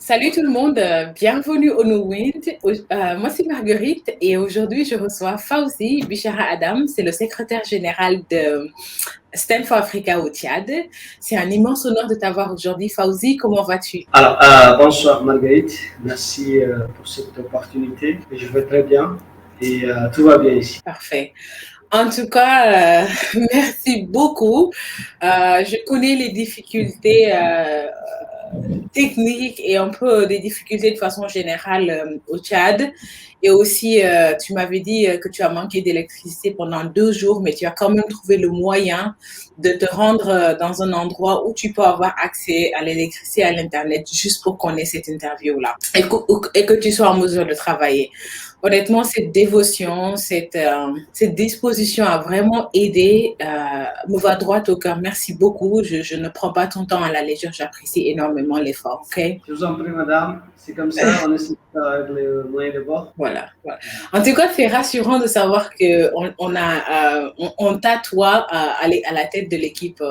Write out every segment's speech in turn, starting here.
Salut tout le monde, bienvenue au No Wind. Moi c'est Marguerite et aujourd'hui je reçois Fawzi Bichara Adam, c'est le secrétaire général de Stand for Africa au Tchad. C'est un immense honneur de t'avoir aujourd'hui. Fawzi, comment vas-tu? Alors, bonsoir Marguerite, merci pour cette opportunité. Je vais très bien et tout va bien ici. Parfait. En tout cas, merci beaucoup. Je connais les difficultés techniques et un peu des difficultés de façon générale au Tchad. Et aussi, tu m'avais dit que tu as manqué d'électricité pendant 2 jours, mais tu as quand même trouvé le moyen de te rendre dans un endroit où tu peux avoir accès à l'électricité, à l'Internet, juste pour qu'on ait cette interview-là et que tu sois en mesure de travailler. Honnêtement, cette dévotion, cette disposition à vraiment aider me va droit au cœur. Merci beaucoup. Je ne prends pas ton temps à la légère. J'apprécie énormément l'effort. Okay? Je vous en prie, madame. C'est comme ça, on essaie avec les moyens de bord. Voilà. En tout cas, c'est rassurant de savoir qu'on t'a, toi, à la tête de l'équipe,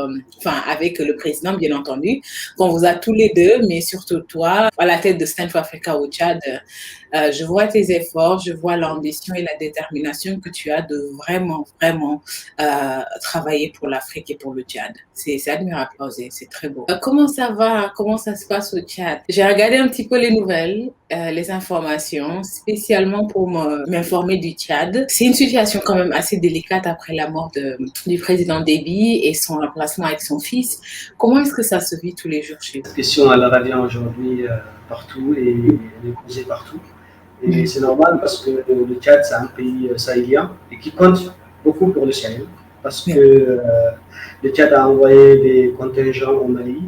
avec le président, bien entendu, qu'on vous a tous les deux, mais surtout toi, à la tête de Stand for Africa au Tchad. Je vois tes efforts, je vois l'ambition et la détermination que tu as de vraiment, vraiment travailler pour l'Afrique et pour le Tchad. C'est admirable, c'est très beau. Comment ça va? Comment ça se passe au Tchad? J'ai regardé un petit peu les nouvelles, les informations, spécialement pour m'informer du Tchad. C'est une situation quand même assez délicate après la mort du président Déby et son remplacement avec son fils. Comment est-ce que ça se vit tous les jours chez vous? Cette question, elle revient aujourd'hui partout et elle est posée partout. Et c'est normal parce que le Tchad, c'est un pays sahélien et qui compte beaucoup pour le Sahel. Parce que le Tchad a envoyé des contingents au Mali,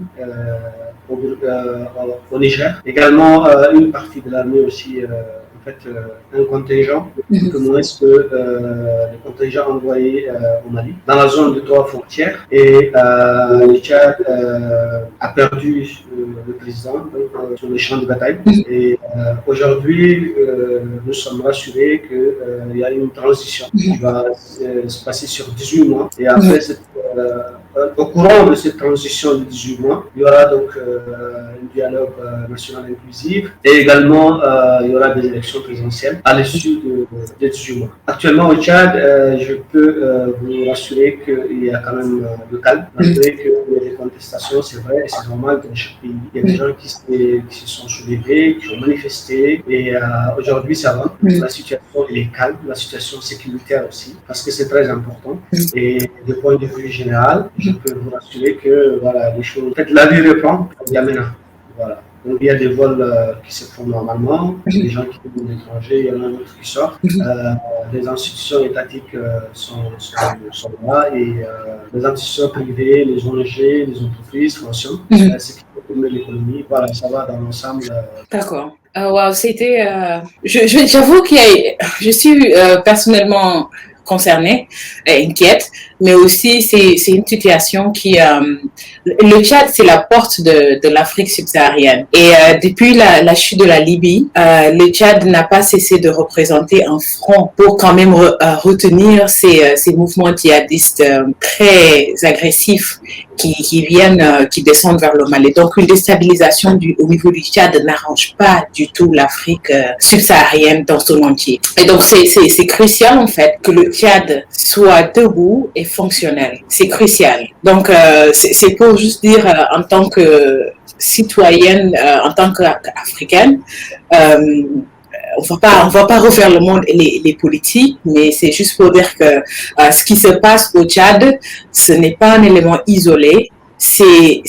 au Niger. Également, une partie de l'armée aussi, un contingent, comment est-ce que le contingent envoyé au Mali, dans la zone de 3 frontières. Et le Tchad a perdu le président sur les champs de bataille. Et aujourd'hui, nous sommes rassurés qu'il y a une transition qui va se passer sur 18 mois. Et après, au courant de cette transition de 18 mois, il y aura donc un dialogue national inclusif et également il y aura des élections présidentielles à l'issue de 18 mois. Actuellement au Tchad, je peux vous rassurer qu'il y a quand même le calme, malgré qu'il y a des contestations, c'est vrai, et c'est normal dans chaque pays. Il y a des gens qui se sont soulevés, qui ont manifesté, et aujourd'hui ça va. La situation elle est calme, la situation sécuritaire aussi, parce que c'est très important. Et du point de vue général, je peux vous rassurer que voilà, les choses. En fait, la vie reprend il y a maintenant. Voilà. Donc il y a des vols qui se font normalement, des gens qui viennent de l'étranger, il y en a d'autres qui sortent. Les institutions étatiques sont là et les institutions privées, les ONG, les entreprises fonctionnent. Ce qui permet l'économie. Voilà, ça va dans l'ensemble. D'accord. Wow, c'était. J'avoue je suis personnellement concernée, inquiète, mais aussi c'est une situation qui le Tchad c'est la porte de l'Afrique subsaharienne et depuis la chute de la Libye, le Tchad n'a pas cessé de représenter un front pour quand même retenir ces mouvements djihadistes très agressifs qui descendent vers le Mali. Donc une déstabilisation au niveau du Tchad n'arrange pas du tout l'Afrique subsaharienne dans son entier. Et donc c'est crucial en fait que le Tchad soit debout et fonctionnel. C'est crucial. Donc c'est pour juste dire en tant que citoyenne, en tant qu'Africaine, on va pas refaire le monde et les politiques, mais c'est juste pour dire que ce qui se passe au Tchad, ce n'est pas un élément isolé, c'est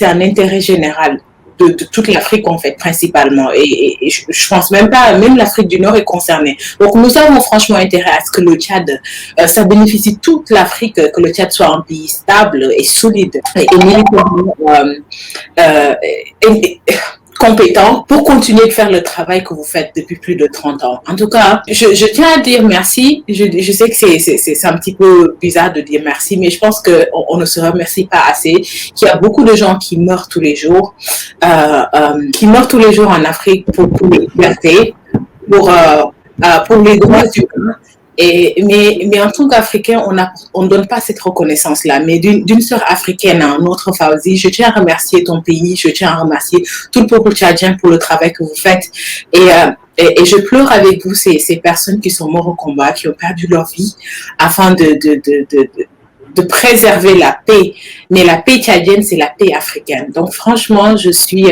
un intérêt général de toute l'Afrique en fait principalement et je pense même l'Afrique du Nord est concernée. Donc nous avons franchement intérêt à ce que le Tchad ça bénéficie toute l'Afrique, que le Tchad soit un pays stable et solide et militairement compétent pour continuer de faire le travail que vous faites depuis plus de 30 ans. En tout cas, je tiens à dire merci. Je sais que c'est un petit peu bizarre de dire merci, mais je pense qu'on ne se remercie pas assez, qu'il y a beaucoup de gens qui meurent tous les jours, en Afrique pour les libertés, pour les droits humains. Mais en tant qu'Africain, on ne donne pas cette reconnaissance-là. Mais d'une sœur africaine à un autre, Fawzi, je tiens à remercier ton pays, je tiens à remercier tout le peuple tchadien pour le travail que vous faites. Et je pleure avec vous ces personnes qui sont mortes au combat, qui ont perdu leur vie afin de préserver la paix. Mais la paix tchadienne, c'est la paix africaine. Donc franchement, je suis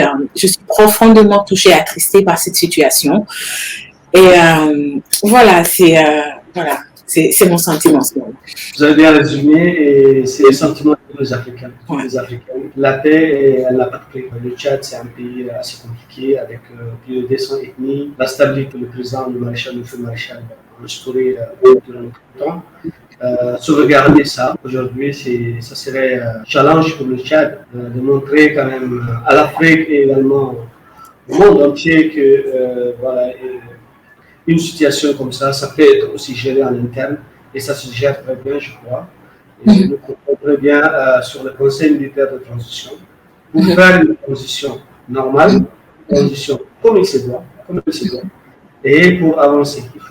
profondément touchée et attristée par cette situation. Et voilà, c'est mon sentiment. Vous avez bien résumé, et c'est le sentiment des Africains. Ouais. Les Africains. La paix, elle n'a pas de prix. Le Tchad, c'est un pays assez compliqué, avec plus de 200 ethnies. La stabilité, le président, le feu maréchal, a instauré durant le temps. Sauvegarder ça, aujourd'hui, ça serait un challenge pour le Tchad, de montrer quand même à l'Afrique et également au monde entier que voilà, une situation comme ça peut être aussi gérée en interne, et ça se gère très bien, je crois. Et je me comprends très bien sur le Conseil militaire de transition, pour faire une transition normale, une transition comme il se doit, et pour avancer. Il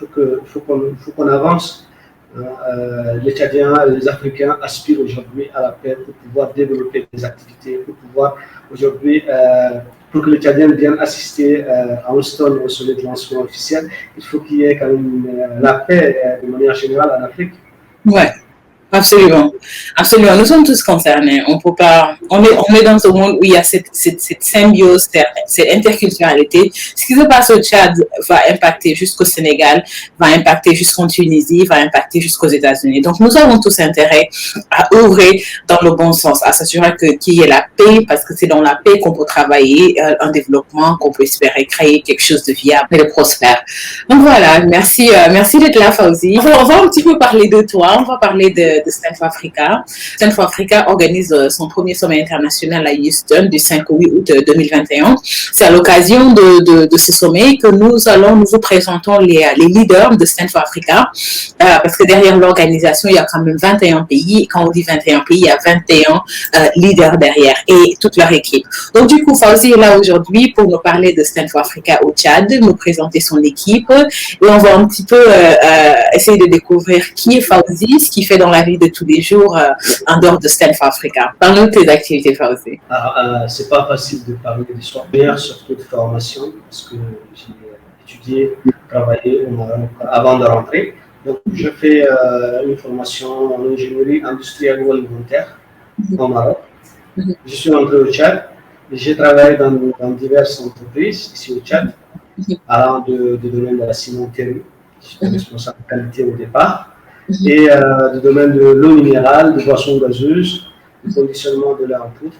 faut qu'on avance. Les Tchadiens, les Africains aspirent aujourd'hui à la paix pour pouvoir développer des activités, pour pouvoir aujourd'hui, pour que les Tchadiens viennent assister à Houston au sommet de lancement officiel. Il faut qu'il y ait quand même la paix de manière générale en Afrique. Ouais. Absolument, absolument. Nous sommes tous concernés. On peut pas. On est dans un monde où il y a cette symbiose, cette interculturalité. Ce qui se passe au Tchad va impacter jusqu'au Sénégal, va impacter jusqu'en Tunisie, va impacter jusqu'aux États-Unis. Donc, nous avons tous intérêt à œuvrer dans le bon sens, à s'assurer qu'il y ait la paix, parce que c'est dans la paix qu'on peut travailler un développement, qu'on peut espérer créer quelque chose de viable et de prospère. Donc voilà, merci d'être là, Fawzi. On va un petit peu parler de toi. On va parler de Stand for Africa. Stand for Africa organise son premier sommet international à Houston du 5 au 8 août 2021. C'est à l'occasion de ce sommet que nous vous présentons les leaders de Stand for Africa, parce que derrière l'organisation, il y a quand même 21 pays. Et quand on dit 21 pays, il y a 21 leaders derrière et toute leur équipe. Donc du coup, Fawzi est là aujourd'hui pour nous parler de Stand for Africa au Tchad, nous présenter son équipe, et on va un petit peu essayer de découvrir qui est Fawzi, ce qu'il fait dans la vie de tous les jours en dehors de Stand for Africa. Parle-nous de tes activités, Fawzi. C'est pas facile de parler d'histoire, surtout de formation, parce que j'ai étudié, travaillé au Maroc avant de rentrer. Donc, je fais une formation en ingénierie industrielle ou alimentaire au Maroc. Je suis rentré au Tchad et j'ai travaillé dans diverses entreprises ici au Tchad, allant de domaine de la cimenterie. J'étais responsable de qualité au départ, et du domaine de l'eau minérale, de boissons gazeuses, du conditionnement de l'air en poudre.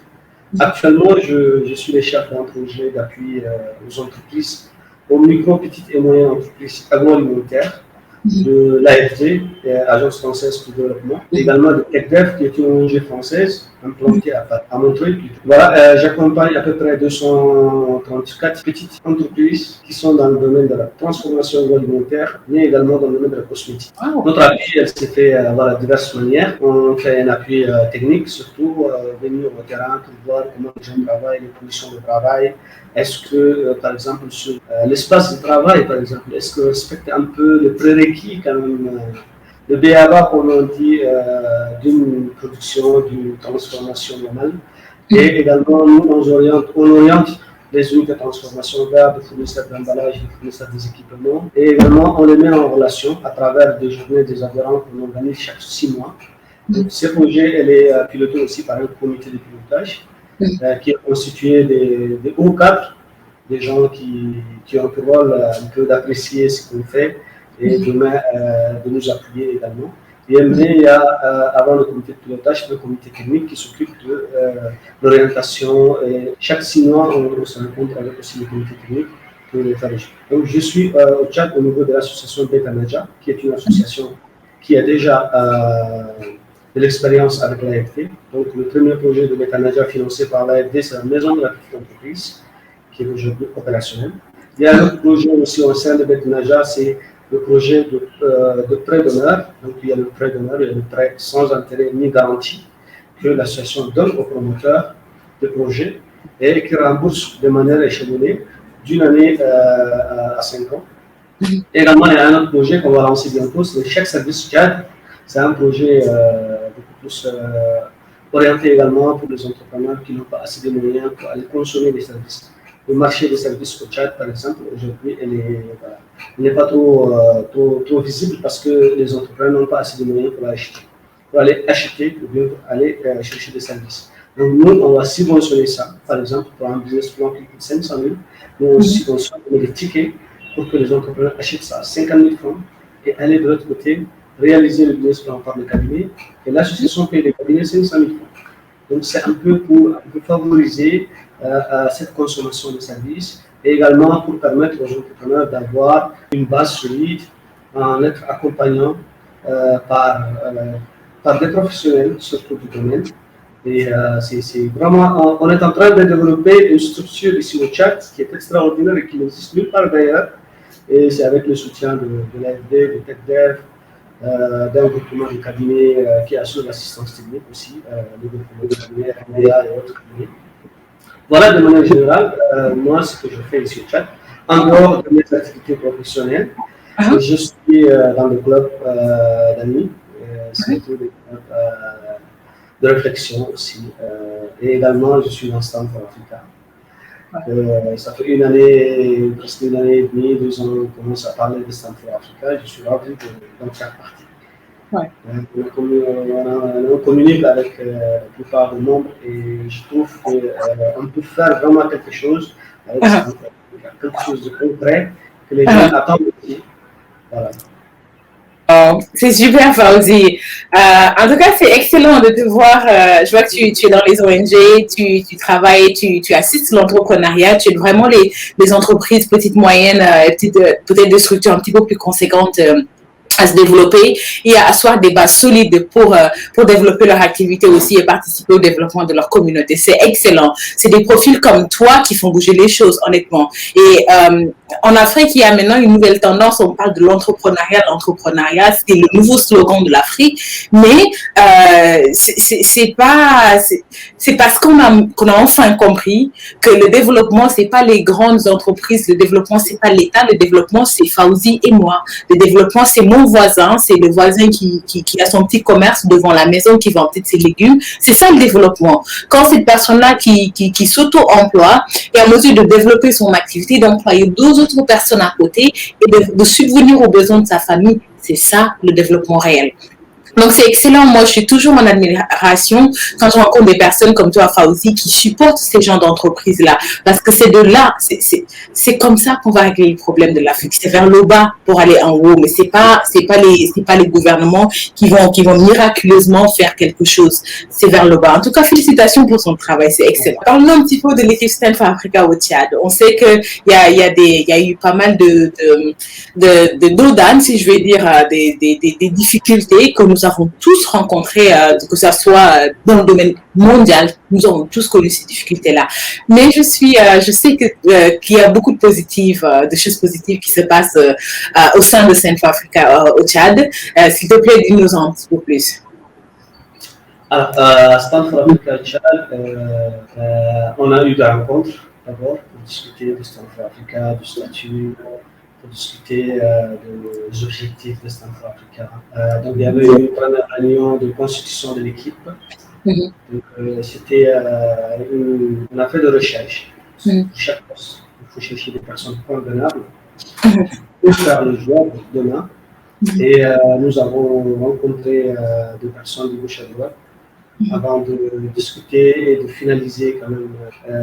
Actuellement, je suis le chef d'un projet d'appui aux entreprises, aux micro, petites et moyennes entreprises agroalimentaires de l'AFD, Agence française pour le développement, et également de TechDev, qui est une ONG française implantée à Montreuil. Voilà, j'accompagne à peu près 234 petites entreprises qui sont dans le domaine de la transformation agroalimentaire, mais également dans le domaine de la cosmétique. Wow. Notre appui, elle s'est fait de diverses manières. On fait un appui technique, surtout venir au terrain pour voir comment les gens travaillent, les conditions de travail. Est-ce que, par exemple, l'espace de travail, par exemple, est-ce qu'on respecte un peu le prérequis quand même, le BABA, comme on dit, d'une production, d'une transformation normale. Et également, nous, on oriente les unités de transformation vers des fournisseurs d'emballage, des fournisseurs des équipements. Et également, on les met en relation à travers des journées, des adhérents qu'on organise chaque 6 mois. Donc, ce projet, elle est piloté aussi par un comité de pilotage qui est constitué des hauts cadres, des gens qui ont pour rôle un peu d'apprécier ce qu'on fait et de nous appuyer également. Et après, il y a, avant le comité de pilotage, le comité technique qui s'occupe de l'orientation. Et chaque 6 mois, on se rencontre avec aussi le comité technique pour les faire. Donc, je suis au Tchad au niveau de l'association Beta Nadja, qui est une association qui a déjà de l'expérience avec l'AFD. Donc, le premier projet de Beta Nadja financé par l'AFD, c'est la maison de la petite entreprise, qui est aujourd'hui opérationnelle. Il y a un autre projet aussi au sein de Beta Nadja, c'est le projet de prêt d'honneur. Donc, il y a le prêt d'honneur, il y a le prêt sans intérêt ni garantie que l'association donne aux promoteurs de projets et qui rembourse de manière échelonnée d'une année à 5 ans. Également, il y a un autre projet qu'on va lancer bientôt, c'est le chèque service Tchad. C'est un projet beaucoup plus orienté également pour les entrepreneurs qui n'ont pas assez de moyens pour aller consommer des services. Le marché des services au Tchad, par exemple, aujourd'hui, voilà, il n'est pas trop visible parce que les entrepreneurs n'ont pas assez de moyens pour aller acheter ou bien pour aller chercher des services. Donc nous, on va subventionner ça. Par exemple, pour un business plan qui coûte 500 000, nous, on subventionne des tickets pour que les entrepreneurs achètent ça à 50 000 francs et aller de l'autre côté, réaliser le business plan par le cabinet. Et l'association paye les cabinets 500 000 francs. Donc c'est un peu pour favoriser cette consommation de services et également pour permettre aux entrepreneurs d'avoir une base solide en être accompagnant par des professionnels, surtout du domaine. Et c'est vraiment, on est en train de développer une structure ici au Tchad qui est extraordinaire et qui n'existe nulle part d'ailleurs. Et c'est avec le soutien de l'AFD, de TechDev, d'un groupement de cabinets qui assure l'assistance technique aussi, le groupement de cabinets RDA et autres cabinets. Voilà de manière générale, moi, ce que je fais ici au Tchad. En dehors de mes activités professionnelles, je suis dans le club d'amis, surtout des clubs de réflexion aussi. Et également, je suis dans Stanford Africa. Ça fait presque une année et demie, 2 ans, on commence à parler de Stanford Africa. Je suis ravi d'en faire partie. Ouais. On communique avec la plupart des membres et je trouve qu'on peut faire vraiment quelque chose avec Stanford Africa, quelque chose de concret que les gens attendent aussi. Voilà. Oh, c'est super, Fawzi. En tout cas, c'est excellent de te voir. Je vois que tu es dans les ONG, tu travailles, tu assistes l'entrepreneuriat, tu aides vraiment les entreprises petites, moyennes, peut-être de structures un petit peu plus conséquentes à se développer et à asseoir des bases solides pour développer leur activité aussi et participer au développement de leur communauté. C'est excellent. C'est des profils comme toi qui font bouger les choses, honnêtement. Et en Afrique, il y a maintenant une nouvelle tendance. On parle de l'entrepreneuriat. L'entrepreneuriat, c'est le nouveau slogan de l'Afrique. Mais c'est parce qu'on a enfin compris que le développement, c'est pas les grandes entreprises. Le développement, c'est pas l'État. Le développement, c'est Fawzi et moi. Le développement, c'est mon voisin. C'est le voisin qui a son petit commerce devant la maison, qui vend peut-être ses légumes. C'est ça le développement. Quand cette personne-là qui s'auto-emploie est en mesure de développer son activité, d'employer 2 autres personnes à côté et de subvenir aux besoins de sa famille, c'est ça le développement réel. Donc, c'est excellent. Moi, je suis toujours en admiration quand je rencontre des personnes comme toi, Fawzi, qui supportent ces genres d'entreprises-là. Parce que c'est de là, c'est comme ça qu'on va régler le problème de l'Afrique. C'est vers le bas pour aller en haut. Mais c'est pas les gouvernements qui vont miraculeusement faire quelque chose. C'est vers le bas. En tout cas, félicitations pour son travail. C'est excellent. Parlons un petit peu de l'équipe Stanford Africa au Tchad. On sait qu'il y a eu pas mal d'audanes, si je vais dire, des difficultés que nous avons tous rencontrés, que ce soit dans le domaine mondial, nous avons tous connu ces difficultés-là. Mais je sais qu'il y a beaucoup de choses positives qui se passent au sein de Stanford Africa au Tchad. S'il te plaît, dis-nous un petit peu plus. Alors, Stanford Africa au Tchad, on a eu des rencontres d'abord pour discuter de Stanford Africa, du statut, pour discuter des objectifs de Stanford Africa. Donc, il y avait une première réunion de constitution de l'équipe. Donc, on a fait des recherches pour chaque poste. Il faut chercher des personnes convenables pour faire le job demain. Et nous avons rencontré des personnes de gauche à droite avant de discuter et de finaliser quand même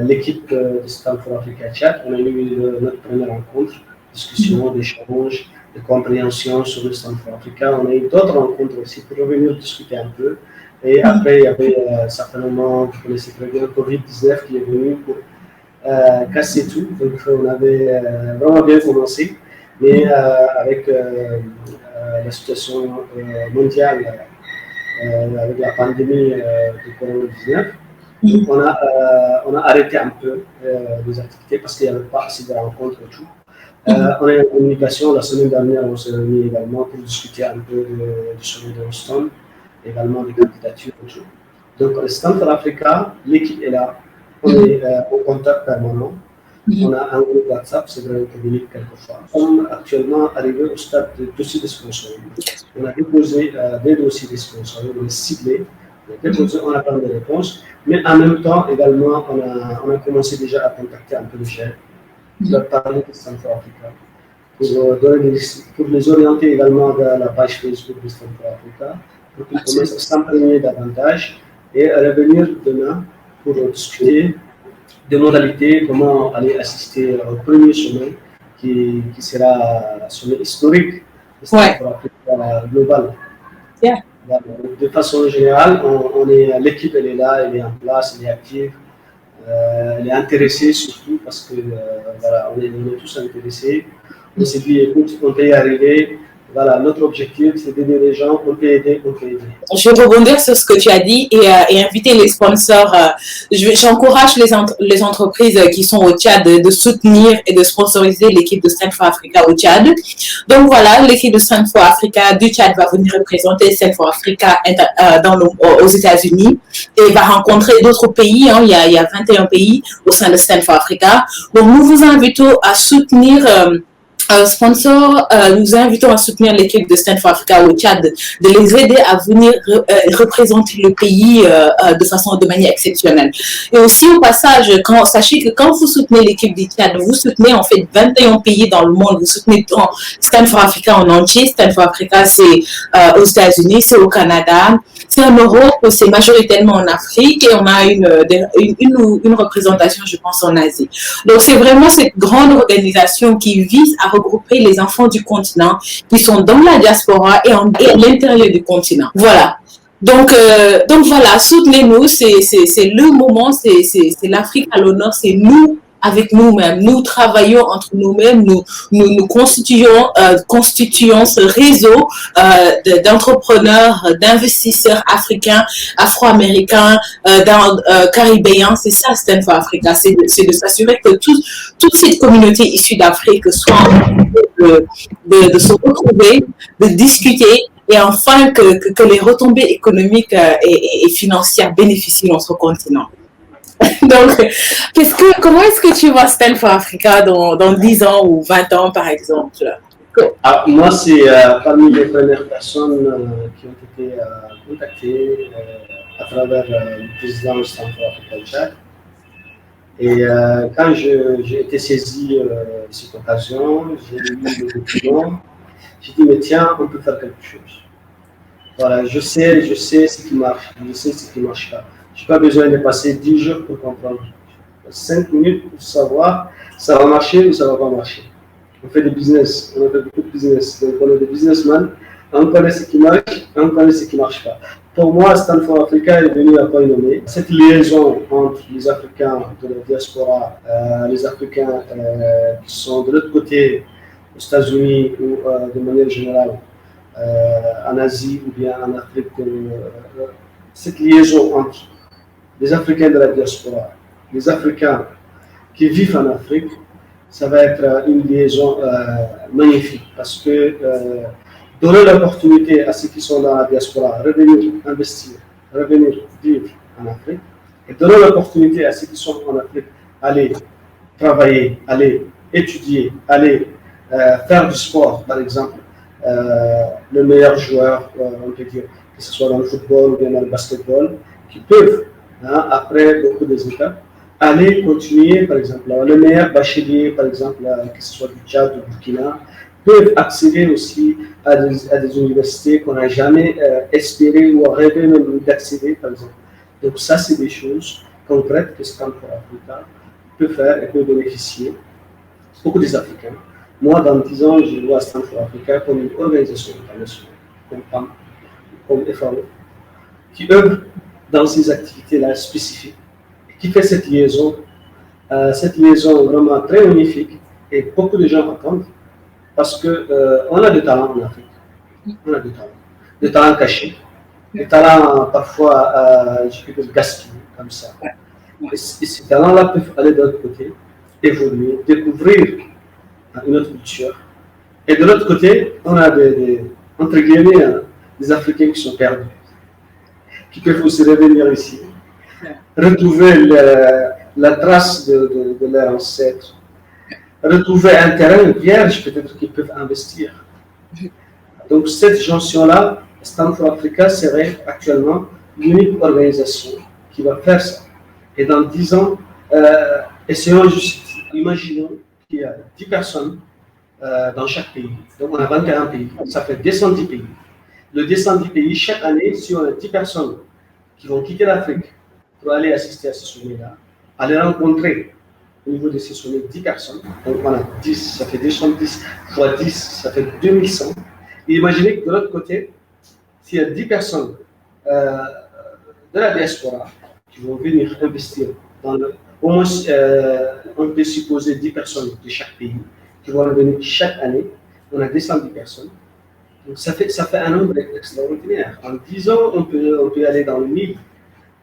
l'équipe de Stanford Africa Tchad. On a eu notre première rencontre. Discussion, d'échanges, de compréhension sur le Stanford Africa. On a eu d'autres rencontres aussi pour revenir discuter un peu. Et après, il y avait certainement, vous connaissez très bien, Covid-19 qui est venu pour casser tout. Donc, on avait vraiment bien commencé. Mais avec la situation mondiale, avec la pandémie de Covid-19, on a arrêté un peu les activités parce qu'il n'y avait pas assez de rencontres et tout. On est en communication. La semaine dernière, on s'est réunis également pour discuter un peu du sommet de Houston, également des candidatures et tout. Donc, Stanford Africa, l'équipe est là. On est en contact permanent. On a un groupe WhatsApp, c'est vrai, on communique quelquefois. Nous sommes actuellement arrivés au stade de dossier de sponsoring. On a déposé des dossiers de sponsoring, on est ciblé, on a pas de réponses, mais en même temps, également, on a commencé déjà à contacter un peu les chefs, leur parler de Centrafrica, pour les orienter également vers la page Facebook de Centrafrica, pour qu'ils commencent à s'imprégner davantage et à revenir demain pour discuter des modalités, comment aller assister au premier sommet qui sera un sommet historique de Centrafrica global. Yeah. De façon générale, l'équipe elle est là, elle est en place, elle est active, elle est intéressée surtout parce que voilà, on est tous intéressés. On s'est dit, écoute, on peut y arriver. Voilà, notre objectif, c'est d'aider les gens. On peut aider, on peut aider. Je vais rebondir sur ce que tu as dit et inviter les sponsors. J'encourage les entreprises qui sont au Tchad de soutenir et de sponsoriser l'équipe de Stand for Africa au Tchad. Donc voilà, l'équipe de Stand for Africa du Tchad va venir représenter Stand for Africa aux États-Unis et va rencontrer d'autres pays. Hein. Il y a 21 pays au sein de Stand for Africa. Donc nous vous invitons à soutenir sponsor, nous invitons à soutenir l'équipe de Stand for Africa au Tchad, de les aider à venir représenter le pays de manière exceptionnelle. Et aussi au passage, sachez que quand vous soutenez l'équipe du Tchad, vous soutenez en fait 21 pays dans le monde, vous soutenez Stand for Africa en entier. Stand for Africa, c'est aux États-Unis, c'est au Canada, c'est en Europe, c'est majoritairement en Afrique et on a une représentation, je pense, en Asie. Donc c'est vraiment cette grande organisation qui vise à regrouper les enfants du continent qui sont dans la diaspora et à l'intérieur du continent. Voilà. Donc voilà, soutenez-nous, c'est le moment, c'est l'Afrique à l'honneur, c'est nous avec nous-mêmes. Nous travaillons entre nous-mêmes, nous constituons ce réseau d'entrepreneurs, d'investisseurs africains, afro-américains, caribéens. C'est ça, Stand for Africa. C'est de s'assurer que toute cette communauté issue d'Afrique soit en train de se retrouver, de discuter et enfin que les retombées économiques et financières bénéficient notre continent. Donc, comment est-ce que tu vois Stand for Africa dans 10 ans ou 20 ans, par exemple? Moi, c'est parmi les premières personnes qui ont été contactées à travers le président de Stand for Africa Tchad. Et quand j'ai été saisi de cette occasion, j'ai lu le document, j'ai dit, mais tiens, on peut faire quelque chose. Voilà, je sais ce qui marche, je sais ce qui ne marche pas. Je n'ai pas besoin de passer 10 jours pour comprendre. 5 minutes pour savoir ça va marcher ou ça ne va pas marcher. On fait des business, on a fait beaucoup de business. Donc on est des businessmen, on connaît ce qui marche, on connaît ce qui ne marche pas. Pour moi, Stand for Africa est venu à point nommé. Cette liaison entre les Africains de la diaspora, les Africains qui sont de l'autre côté, aux États-Unis ou de manière générale, en Asie ou bien en Afrique, cette liaison entre les Africains de la diaspora, les Africains qui vivent en Afrique, ça va être une liaison magnifique parce que donner l'opportunité à ceux qui sont dans la diaspora, revenir investir, revenir vivre en Afrique, et donner l'opportunité à ceux qui sont en Afrique, aller travailler, aller étudier, aller faire du sport, par exemple. Le meilleur joueur, on peut dire, que ce soit dans le football ou bien dans le basketball, qui peuvent, après beaucoup des étapes, aller continuer, par exemple, le meilleur bachelier, par exemple, que ce soit du Tchad ou du Burkina, peuvent accéder aussi à des universités qu'on n'a jamais espéré ou rêvé même d'accéder, par exemple. Donc ça, c'est des choses concrètes que Stand for Africa peut faire et peut bénéficier beaucoup des Africains. Moi, dans 10 ans, je vois Stand for Africa comme une organisation internationale, comme FAO, qui œuvre dans ces activités-là spécifiques, et qui fait cette liaison vraiment très magnifique, et beaucoup de gens attendent, parce qu'on a des talents en Afrique, on a des talents cachés, des talents parfois, je peux dire, gaspillés, comme ça. Et ces talents-là peuvent aller de l'autre côté, évoluer, découvrir une autre culture. Et de l'autre côté, on a entre guillemets, des Africains qui sont perdus, qui peuvent aussi revenir ici, retrouver la trace de leurs ancêtres, retrouver un terrain vierge, peut-être qu'ils peuvent investir. Donc cette jonction-là, Stanford Africa serait actuellement l'unique organisation qui va faire ça. Et dans 10 ans, essayons juste, imaginons qu'il y a 10 personnes dans chaque pays. Donc on a 21 pays, ça fait 210 pays. Le 210 pays, chaque année, si on a 10 personnes qui vont quitter l'Afrique pour aller assister à ce sommet-là, aller rencontrer au niveau de ces sommets 10 personnes, donc on a 10, ça fait 210 fois 10, ça fait 2100. Et imaginez que de l'autre côté, s'il y a 10 personnes de la diaspora qui vont venir investir dans le. Au moins, on peut supposer 10 personnes de chaque pays qui vont revenir chaque année. On a 210 personnes. Donc ça fait un nombre extraordinaire. En 10 ans, on peut aller dans le 1000,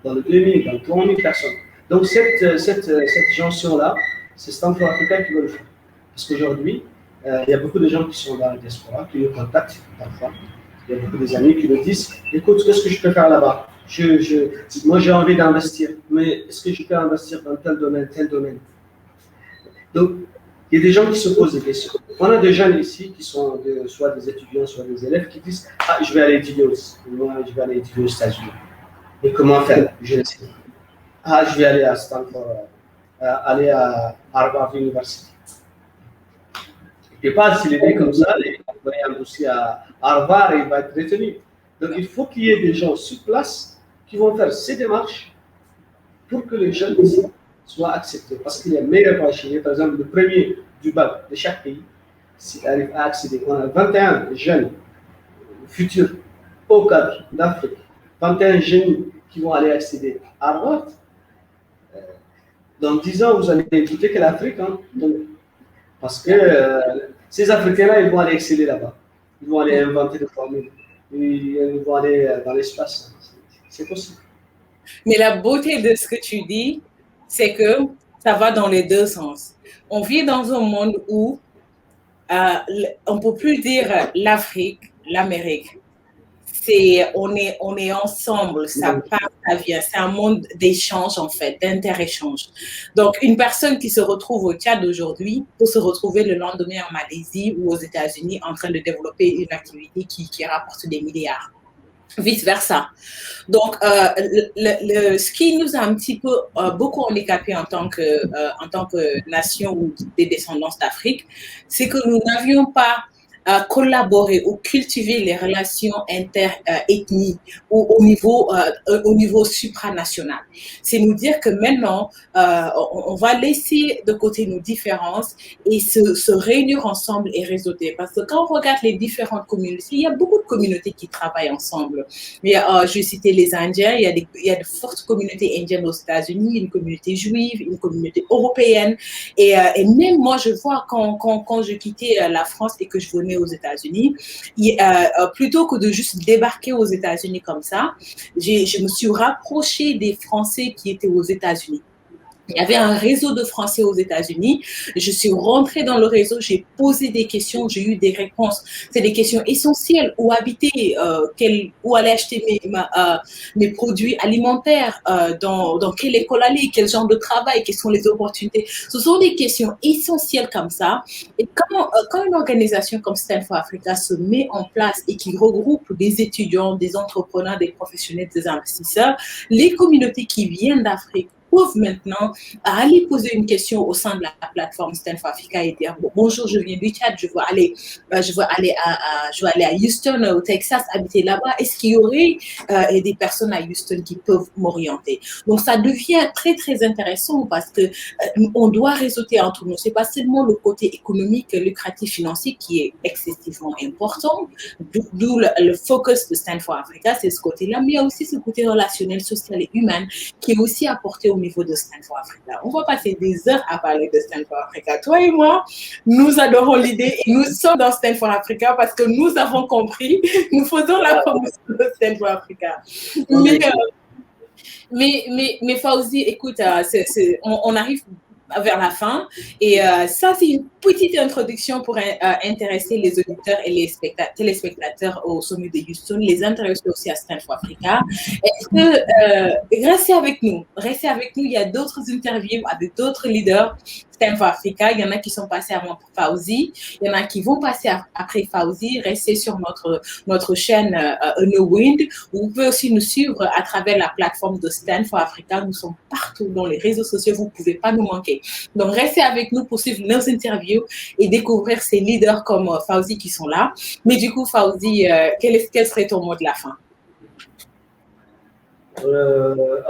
dans le 2000, dans le 3000 personnes. Donc cette jonction-là, c'est Stanford Africa qui veut le faire. Parce qu'aujourd'hui, il y a beaucoup de gens qui sont dans la diaspora, qui nous contactent parfois. Il y a beaucoup d'amis qui me disent, écoute, qu'est-ce que je peux faire là-bas? Moi, j'ai envie d'investir, mais est-ce que je peux investir dans tel domaine? Donc, il y a des gens qui se posent des questions. On a des jeunes ici qui sont soit des étudiants, soit des élèves qui disent, ah, je vais aller étudier aussi. Moi, je vais aller étudier aux États-Unis. Et comment faire? Je ne sais pas. Ah, je vais aller à Stanford, aller à Harvard University. Et pas s'il est comme ça, il va y aller aussi à Harvard et il va être retenu. Donc, il faut qu'il y ait des gens sur place qui vont faire ces démarches pour que les jeunes ici soient acceptés. Parce qu'il y a meilleur bachelier, par exemple, le premier du bac de chaque pays, s'il arrive à accéder. On a 21 jeunes futurs au cadre d'Afrique, 21 jeunes qui vont aller accéder à Harvard. Dans 10 ans, vous allez écouter que l'Afrique, hein, donc, parce que ces Africains-là, ils vont aller exceller là-bas. Ils vont aller inventer des formules. Ils vont aller dans l'espace. C'est possible. Mais la beauté de ce que tu dis, c'est que ça va dans les deux sens. On vit dans un monde où on ne peut plus dire l'Afrique, l'Amérique. On est ensemble, ça part, ça vient. C'est un monde d'échange, en fait, d'inter-échange. Donc, une personne qui se retrouve au Tchad aujourd'hui peut se retrouver le lendemain en Malaisie ou aux États-Unis en train de développer une activité qui rapporte des milliards. Vice-versa. Donc, ce qui nous a un petit peu beaucoup handicapé en tant que nation ou des descendants d'Afrique, c'est que nous n'avions pas collaborer ou cultiver les relations inter-ethniques ou au niveau supranational. C'est nous dire que maintenant, on va laisser de côté nos différences et se réunir ensemble et réseauter. Parce que quand on regarde les différentes communautés, il y a beaucoup de communautés qui travaillent ensemble. Mais, je vais citer les Indiens, il y a de fortes communautés indiennes aux États-Unis, une communauté juive, une communauté européenne. Et même moi, je vois quand je quittais la France et que je venais aux États-Unis, plutôt que de juste débarquer aux États-Unis comme ça, je me suis rapprochée des Français qui étaient aux États-Unis. Il y avait un réseau de Français aux États-Unis. Je suis rentrée dans le réseau, j'ai posé des questions, j'ai eu des réponses. C'est des questions essentielles. Où habiter, où aller acheter mes produits alimentaires, dans quelle école aller, quel genre de travail, quelles sont les opportunités. Ce sont des questions essentielles comme ça. Et quand une organisation comme Stanford Africa se met en place et qui regroupe des étudiants, des entrepreneurs, des professionnels, des investisseurs, les communautés qui viennent d'Afrique peuvent maintenant aller poser une question au sein de la plateforme Stanford Africa et dire bonjour, je viens du Tchad, je veux aller à Houston, au Texas, habiter là-bas. Est-ce qu'il y aurait des personnes à Houston qui peuvent m'orienter? Donc ça devient très très intéressant parce que on doit réseauter entre nous. C'est pas seulement le côté économique, lucratif, financier qui est excessivement important, d'où le focus de Stanford Africa, c'est ce côté-là, mais il y a aussi ce côté relationnel, social et humain qui est aussi apporté au niveau de Stanford Africa. On va passer des heures à parler de Stanford Africa. Toi et moi, nous adorons l'idée et nous sommes dans Stanford Africa parce que nous avons compris, nous faisons la promotion de Stanford Africa. Mais Fawzi, écoute, on arrive vers la fin. Et ça, c'est une petite introduction pour intéresser les auditeurs et les téléspectateurs au sommet de Houston, les intéresser aussi à Stand for Africa. Est-ce que restez avec nous. Restez avec nous. Il y a d'autres interviews avec d'autres leaders Stand for Africa. Il y en a qui sont passés avant Fawzi. Il y en a qui vont passer après Fawzi. Restez sur notre chaîne No Wind. Vous pouvez aussi nous suivre à travers la plateforme de Stand for Africa. Nous sommes partout dans les réseaux sociaux. Vous ne pouvez pas nous manquer. Donc, restez avec nous pour suivre nos interviews et découvrir ces leaders comme Fawzi qui sont là. Mais du coup, Fawzi, quel serait ton mot de la fin?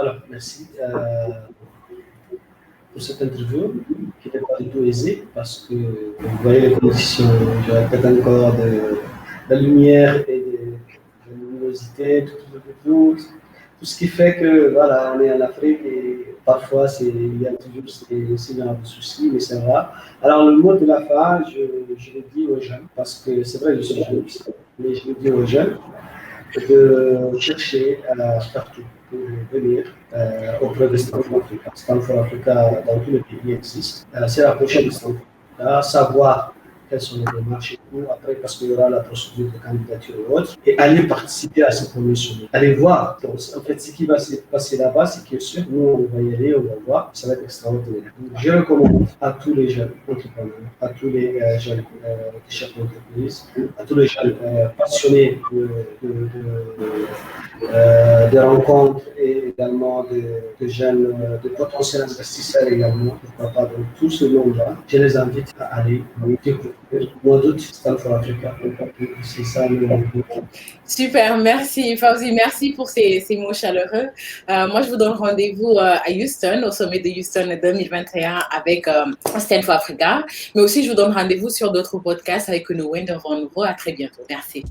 Alors, merci pour cette interview qui n'était pas du tout aisée parce que vous voyez les conditions, j'aurais peut-être encore de la lumière et de luminosité, tout ce qui fait que voilà, on est en Afrique et parfois il y a toujours ces genres de soucis, mais c'est vrai. Alors le mot de la fin, je le dis aux jeunes, parce que c'est vrai, je suis jeune, mais je le dis aux jeunes de chercher partout pour venir auprès de Stand for Africa. Stand for Africa dans tous les pays existe. C'est la prochaine Stand for Africa, savoir quelles sont les démarches et tout, après parce qu'il y aura la procédure de candidature et autres, et aller participer à ce premier sommet. Allez voir. Donc, en fait, ce qui va se passer là-bas, c'est que sûr, nous, on va y aller, on va voir, ça va être extraordinaire. Donc, je recommande à tous les jeunes entrepreneurs, à tous les jeunes chefs d'entreprise, à tous les jeunes passionnés de rencontres et également de jeunes, de potentiels investisseurs également, pourquoi pas, donc tout ce monde-là, je les invite à aller découvrir. Moi, d'autres, Stand for Africa. C'est ça le Super, merci Fawzi, merci pour ces mots chaleureux. Moi, je vous donne rendez-vous à Houston, au sommet de Houston 2021 avec Stand for Africa. Mais aussi, je vous donne rendez-vous sur d'autres podcasts avec No Wind. Au revoir, à très bientôt. Merci.